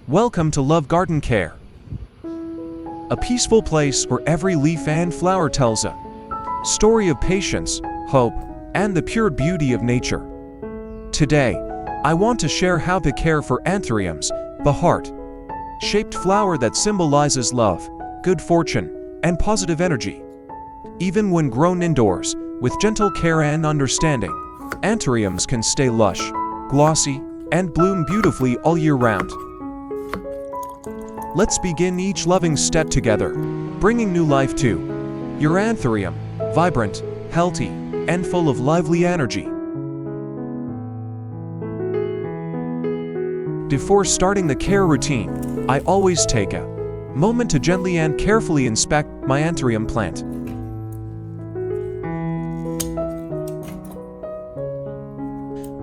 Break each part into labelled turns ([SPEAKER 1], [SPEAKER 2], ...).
[SPEAKER 1] Welcome to Love Garden Care, a peaceful place where every leaf and flower tells a story of patience, hope, and the pure beauty of nature. Today, I want to share how to care for Anthuriums, the heart-shaped flower that symbolizes love, good fortune, and positive energy. Even when grown indoors, with gentle care and understanding, Anthuriums can stay lush, glossy, and bloom beautifully all year round. Let's begin each loving step together, bringing new life to your Anthurium, vibrant, healthy, and full of lively energy. Before starting the care routine, I always take a moment to gently and carefully inspect my Anthurium plant.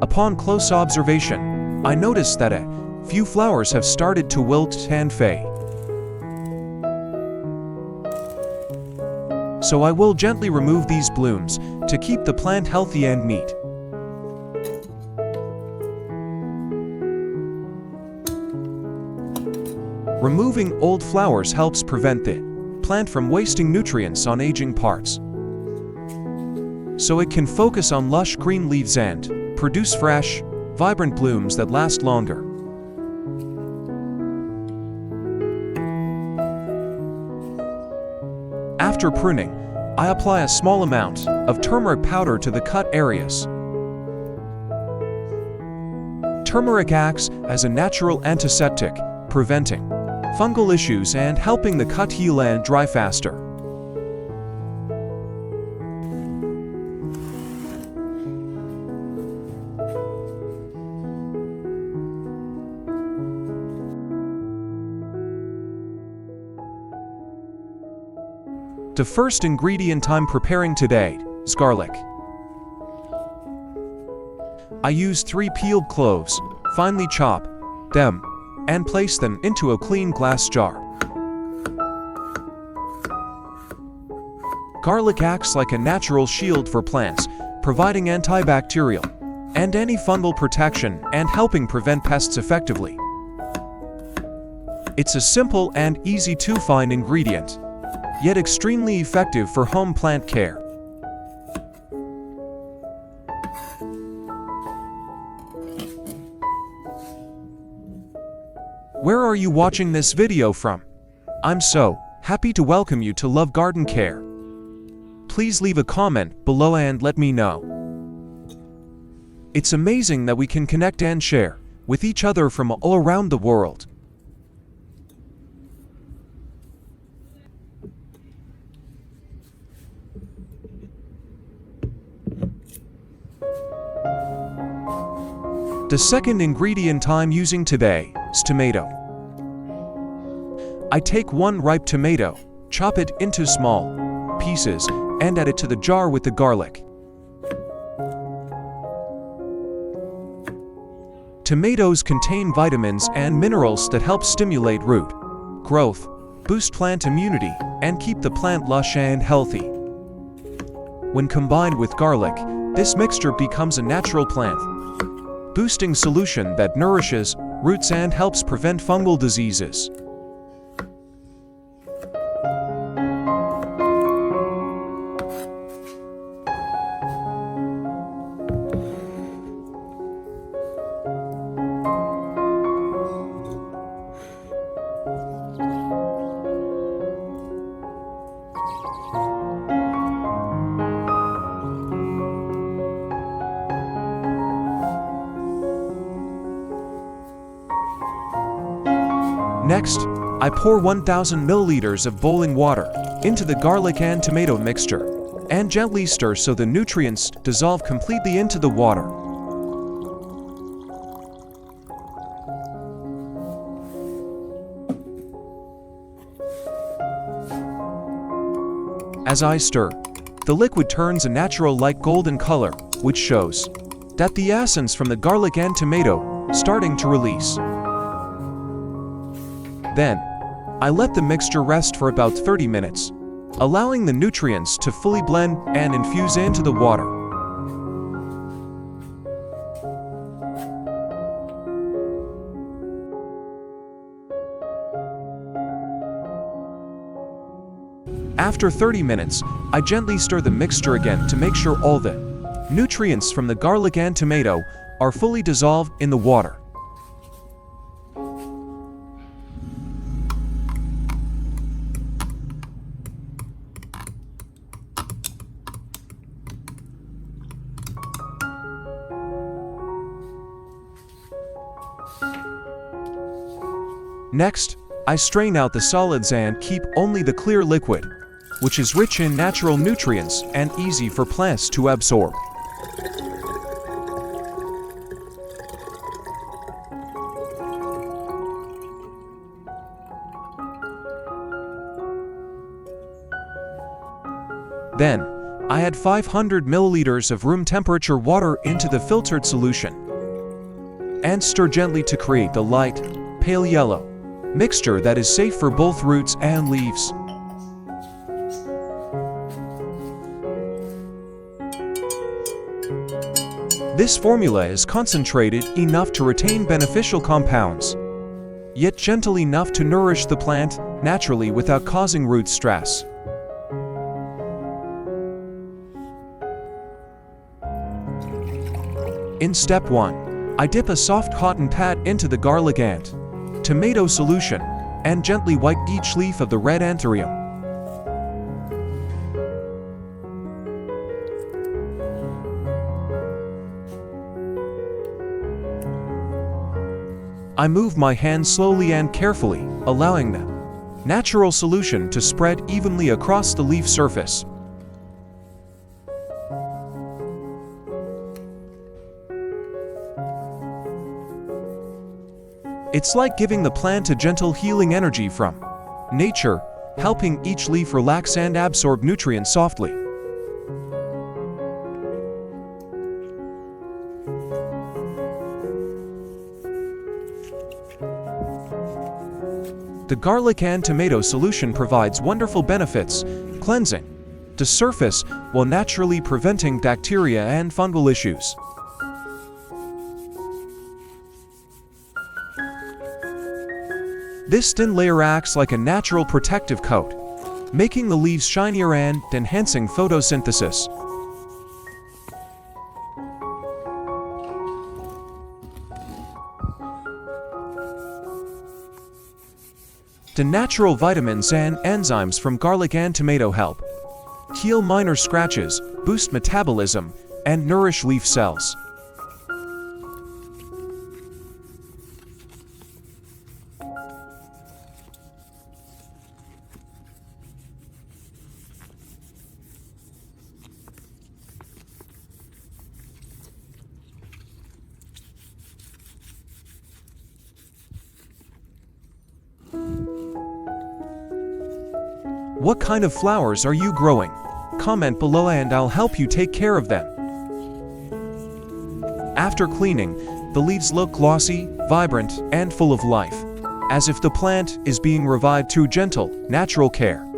[SPEAKER 1] Upon close observation, I notice that a few flowers have started to wilt and fade. So I will gently remove these blooms to keep the plant healthy and neat. Removing old flowers helps prevent the plant from wasting nutrients on aging parts, so it can focus on lush green leaves and produce fresh, vibrant blooms that last longer. After pruning, I apply a small amount of turmeric powder to the cut areas. Turmeric acts as a natural antiseptic, preventing fungal issues and helping the cut heal and dry faster. The first ingredient I'm preparing today is garlic. I use 3 peeled cloves, finely chop them, and place them into a clean glass jar. Garlic acts like a natural shield for plants, providing antibacterial and antifungal protection and helping prevent pests effectively. It's a simple and easy to find ingredient, yet extremely effective for home plant care. Where are you watching this video from? I'm so happy to welcome you to Love Garden Care. Please leave a comment below and let me know. It's amazing that we can connect and share with each other from all around the world. The second ingredient I'm using today is tomato. I take 1 ripe tomato, chop it into small pieces, and add it to the jar with the garlic. Tomatoes contain vitamins and minerals that help stimulate root growth, boost plant immunity, and keep the plant lush and healthy. When combined with garlic, this mixture becomes a natural plant boosting solution that nourishes roots and helps prevent fungal diseases. Next, I pour 1,000 milliliters of boiling water into the garlic and tomato mixture, and gently stir so the nutrients dissolve completely into the water. As I stir, the liquid turns a natural light golden color, which shows that the essence from the garlic and tomato starting to release. Then, I let the mixture rest for about 30 minutes, allowing the nutrients to fully blend and infuse into the water. After 30 minutes, I gently stir the mixture again to make sure all the nutrients from the garlic and tomato are fully dissolved in the water. Next, I strain out the solids and keep only the clear liquid, which is rich in natural nutrients and easy for plants to absorb. Then, I add 500 milliliters of room temperature water into the filtered solution and stir gently to create the light, pale yellow mixture that is safe for both roots and leaves. This formula is concentrated enough to retain beneficial compounds, yet gentle enough to nourish the plant naturally without causing root stress. In step 1, I dip a soft cotton pad into the garlic and tomato solution and gently wipe each leaf of the red Anthurium. I move my hand slowly and carefully, allowing the natural solution to spread evenly across the leaf surface. It's like giving the plant a gentle healing energy from nature, helping each leaf relax and absorb nutrients softly. The garlic and tomato solution provides wonderful benefits, cleansing the surface while naturally preventing bacteria and fungal issues. This thin layer acts like a natural protective coat, making the leaves shinier and enhancing photosynthesis. The natural vitamins and enzymes from garlic and tomato help heal minor scratches, boost metabolism, and nourish leaf cells. What kind of flowers are you growing? Comment below and I'll help you take care of them. After cleaning, the leaves look glossy, vibrant, and full of life, as if the plant is being revived through gentle, natural care.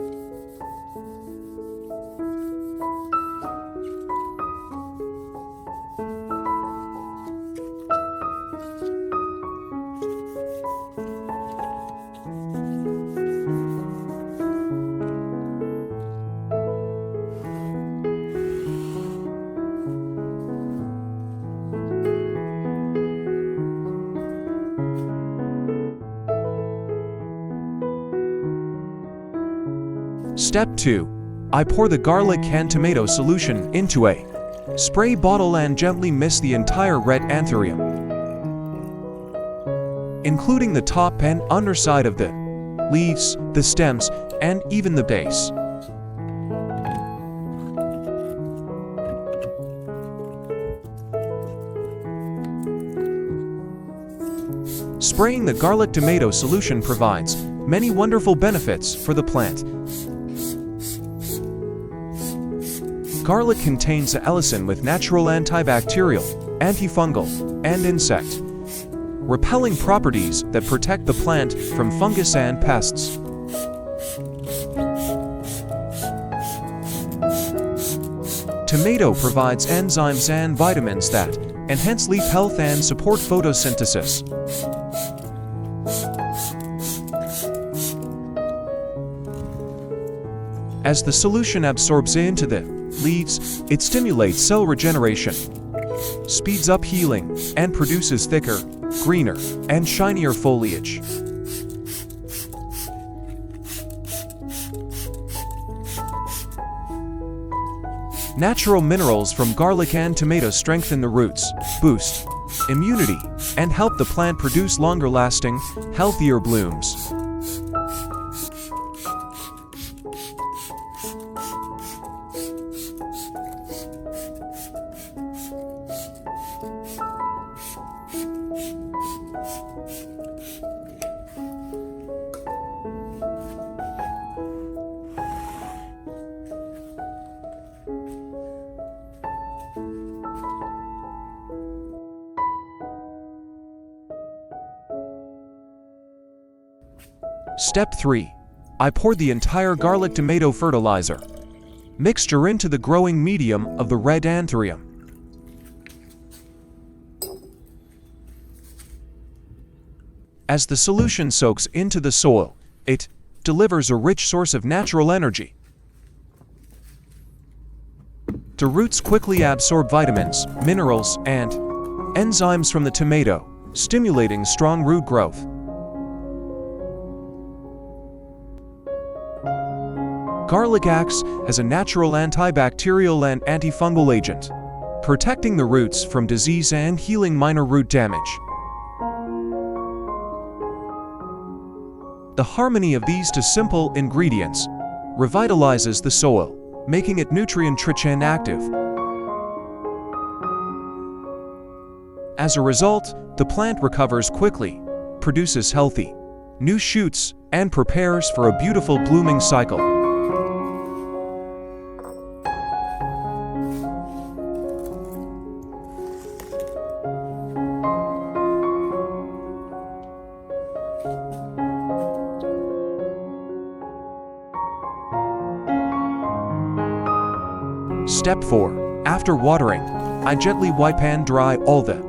[SPEAKER 1] Step 2. I pour the garlic and tomato solution into a spray bottle and gently mist the entire red Anthurium, including the top and underside of the leaves, the stems, and even the base. Spraying the garlic tomato solution provides many wonderful benefits for the plant. Garlic contains allicin with natural antibacterial, antifungal, and insect repelling properties that protect the plant from fungus and pests. Tomato provides enzymes and vitamins that enhance leaf health and support photosynthesis. As the solution absorbs into the leaves, it stimulates cell regeneration, speeds up healing, and produces thicker, greener, and shinier foliage. Natural minerals from garlic and tomato strengthen the roots, boost immunity, and help the plant produce longer-lasting, healthier blooms. Step 3. I poured the entire garlic tomato fertilizer mixture into the growing medium of the red Anthurium. As the solution soaks into the soil, it delivers a rich source of natural energy. The roots quickly absorb vitamins, minerals, and enzymes from the tomato, stimulating strong root growth. Garlic acts as a natural antibacterial and antifungal agent, protecting the roots from disease and healing minor root damage. The harmony of these two simple ingredients revitalizes the soil, making it nutrient-rich and active. As a result, the plant recovers quickly, produces healthy, new shoots, and prepares for a beautiful blooming cycle. Step 4. After watering, I gently wipe and dry all the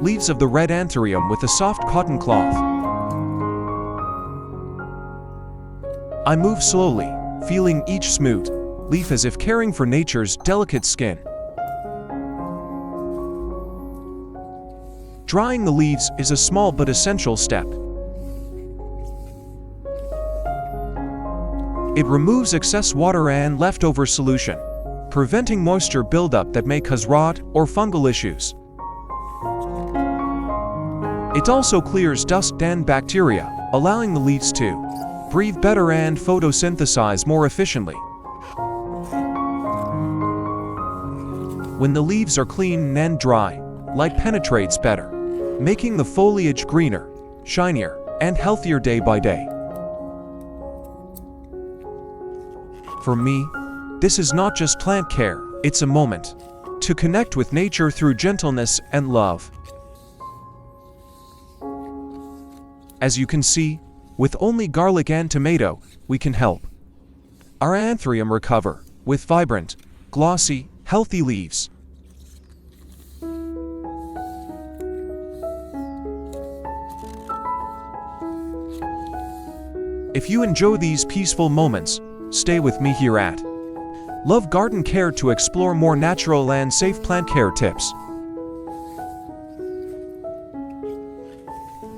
[SPEAKER 1] leaves of the red Anthurium with a soft cotton cloth. I move slowly, feeling each smooth leaf as if caring for nature's delicate skin. Drying the leaves is a small but essential step. It removes excess water and leftover solution, preventing moisture buildup that may cause rot or fungal issues. It also clears dust and bacteria, allowing the leaves to breathe better and photosynthesize more efficiently. When the leaves are clean and dry, light penetrates better, making the foliage greener, shinier, and healthier day by day. For me, this is not just plant care, it's a moment to connect with nature through gentleness and love. As you can see, with only garlic and tomato, we can help our Anthurium recover with vibrant, glossy, healthy leaves. If you enjoy these peaceful moments, stay with me here at Love Garden Care to explore more natural and safe plant care tips.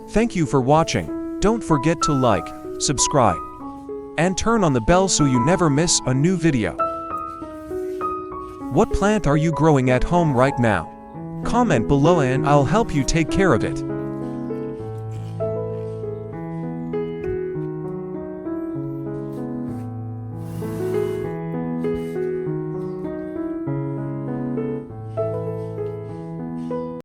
[SPEAKER 1] Thank you for watching. Don't forget to like, subscribe, and turn on the bell so you never miss a new video. What plant are you growing at home right now? Comment below and I'll help you take care of it.